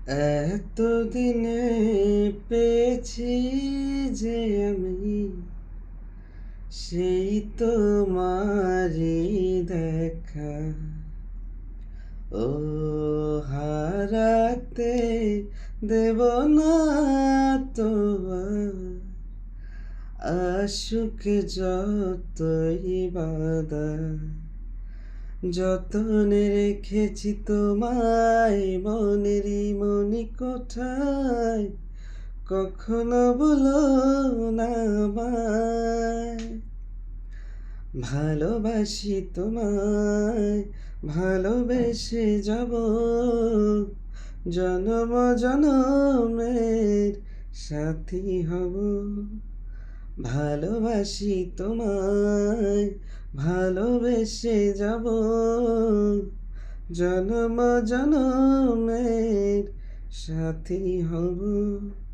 এতদিনে পেয়েছি যে আমি সেই তোমারই দেখা। ও হারাতে দেব না তোমার, আসুক যতই বাধা। যতনে রেখেছি তোমায় মনেরই মণিকোঠায়, কখনো বলো না আমায়। ভালোবাসি তোমায়, ভালোবেসে যাব, জনম জনমের সাথী হব। ভালোবাসি তোমায়, ভালোবেসে যাব, জনম জনমের সাথী হব।